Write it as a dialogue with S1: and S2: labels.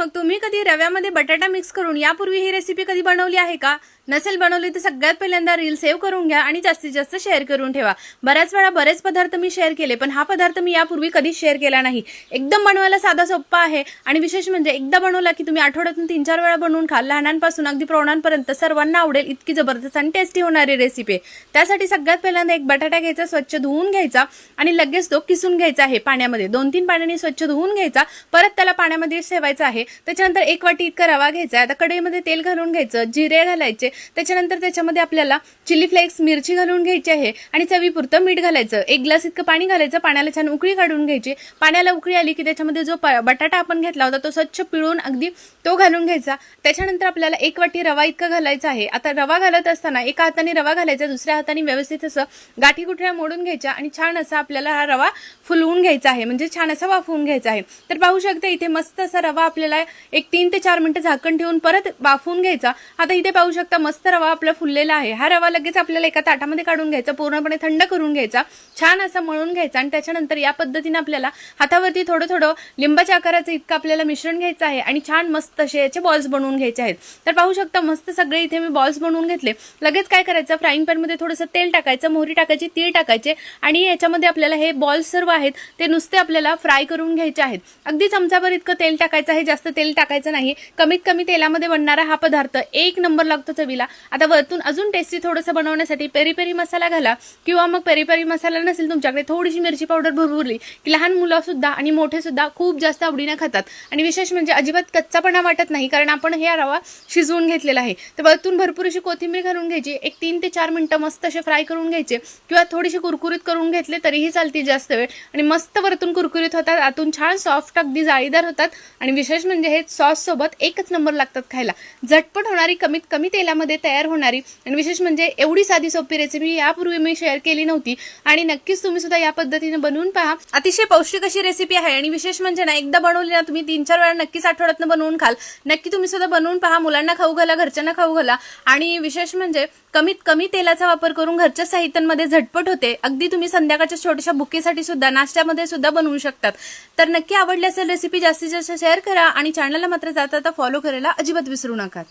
S1: मग तुम्ही कधी रव्यामध्ये बटाटा मिक्स करून यापूर्वी ही रेसिपी कधी बनवली आहे का? नसेल बनवली तर सगळ्यात पहिल्यांदा रील सेव्ह करून घ्या आणि जास्तीत जास्त शेअर करून ठेवा। बऱ्याच वेळा बरेच पदार्थ मी शेअर केले, पण हा पदार्थ मी यापूर्वी कधीच शेअर केला नाही। एकदम बनवायला साधा सोपा आहे आणि विशेष म्हणजे एकदा बनवला की तुम्ही आठवड्यातून 3-4 वेळा बनवून खा। लहानांपासून अगदी प्रौढांपर्यंत सर्वांना आवडेल इतकी जबरदस्त आणि टेस्टी होणारी रेसिपी आहे। त्यासाठी सगळ्यात पहिल्यांदा एक बटाटा घ्यायचा, स्वच्छ धुवून घ्यायचा आणि लगेच तो किसून घ्यायचा आहे पाण्यामध्ये। 2-3 पाण्याने स्वच्छ धुवून घ्यायचा, परत त्याला पाण्यामध्ये ठेवायचा आहे। त्याच्यानंतर 1 वाटी इतका रवा घ्यायचा। आता कढईमध्ये तेल घालून घ्यायचं, जिरे घालायचे, त्याच्यानंतर त्याच्यामध्ये आपल्याला चिली फ्लेक्स, मिरची घालून घ्यायची आहे आणि चवीपुरतं मीठ घालायचं। 1 ग्लास इतकं पाणी घालायचं, पाण्याला छान उकळी काढून घ्यायची। पाण्याला उकळी आली की त्याच्यामध्ये जो बटाटा आपण घेतला होता तो स्वच्छ पिळून अगदी तो घालून घ्यायचा। त्याच्यानंतर आपल्याला 1 वाटी रवा इतका घालायचा आहे। आता रवा घालत असताना एका हाताने रवा घालायचा, दुसऱ्या हाताने व्यवस्थित असं गाठी गुठळ्या मोडून घ्यायच्या आणि छान असा आपल्याला हा रवा फुलवून घ्यायचा आहे, म्हणजे छान असा वाफवून घ्यायचा आहे। तर पाहू शकता इथे मस्त असा रवा आपल्याला एक 3 ते 4 मिनिटं झाकण ठेवून परत वाफवून घ्यायचा। आता इथे पाहू शकता मस्त रवा आपला फुललेला आहे। हा रवा लगेच आपल्याला एका ताटामध्ये काढून घ्यायचा, पूर्णपणे थंड करून घ्यायचा, छान असा मळून घ्यायचा आणि त्याच्यानंतर या पद्धतीने आपल्याला हातावरती थोडं थोडं लिंबाच्या आकाराचं इतकं आपल्याला मिश्रण घ्यायचं आहे आणि छान मस्त असे याचे बॉल्स बनवून घ्यायचे आहेत। तर पाहू शकता मस्त सगळे इथे मी बॉल्स बनवून घेतले। लगेच काय करायचं, फ्राईंग पॅन मध्ये थोडंसं तेल टाकायचं, मोहरी टाकायची, तीळ टाकायचे आणि याच्यामध्ये आपल्याला हे बॉल्स सर्व आहेत ते नुसते आपल्याला फ्राय करून घ्यायचे आहेत। अगदी चमचाभर इतकं तेल टाकायचं आहे, जास्त तेल टाकायचं नाही। कमीत कमी तेलामध्ये बनणारा हा पदार्थ 1 नंबर लागतो चवीला। आता वरतून अजून टेस्टी थोडंसं बनवण्यासाठी पेरी पेरी मसाला घाला किंवा मग पेरी पेरी मसाला नसेल तुमच्याकडे थोडीशी मिरची पावडर भरभरली की लहान मुलं सुद्धा आणि मोठे सुद्धा खूप जास्त आवडीने खातात आणि विशेष म्हणजे अजिबात कच्चापणा वाटत नाही, कारण आपण हे रवा शिजवून घेतलेला आहे। तर वरतून भरपूर अशी कोथिंबीर घालून घ्यायची, एक 3 ते 4 मिनिटं मस्त असे फ्राय करून घ्यायचे किंवा थोडीशी कुरकुरीत करून घेतले तरीही चालते जास्त वेळ, आणि मस्त वरतून कुरकुरीत होतात, आतून छान सॉफ्ट अगदी जाळीदार होतात आणि विशेष म्हणजे हे सॉस सोबत एकच नंबर लागतात खायला। झटपट होणारी, कमीत कमी तेलामध्ये तयार होणारी आणि विशेष म्हणजे एवढी साधी सोपी रेसिपी यापूर्वी मी शेअर केली नव्हती आणि नक्कीच तुम्ही सुद्धा या पद्धतीने बनवून पहा। अतिशय पौष्टिक अशी रेसिपी आहे आणि विशेष म्हणजे ना एकदा बनवली ना तुम्ही 3-4 वेळा नक्कीच आठवड्यातून बनवून खाल। नक्की तुम्ही सुद्धा बनवून पहा, मुलांना खाऊ घाला, घरच्यांना खाऊ घाला आणि विशेष म्हणजे कमीत कमी तेलाचा वापर करून घरच्या साहित्यांमध्ये झटपट होते। अगदी तुम्ही संध्याकाळच्या छोट्याशा बुकेसाठी सुद्धा, नाश्त्यामध्ये सुद्धा बनवू शकतात। तर नक्की आवडली असेल रेसिपी जास्तीत जास्त शेअर करा आणि चॅनलला मात्र जाता फॉलो करायला अजिबात विसरू नका।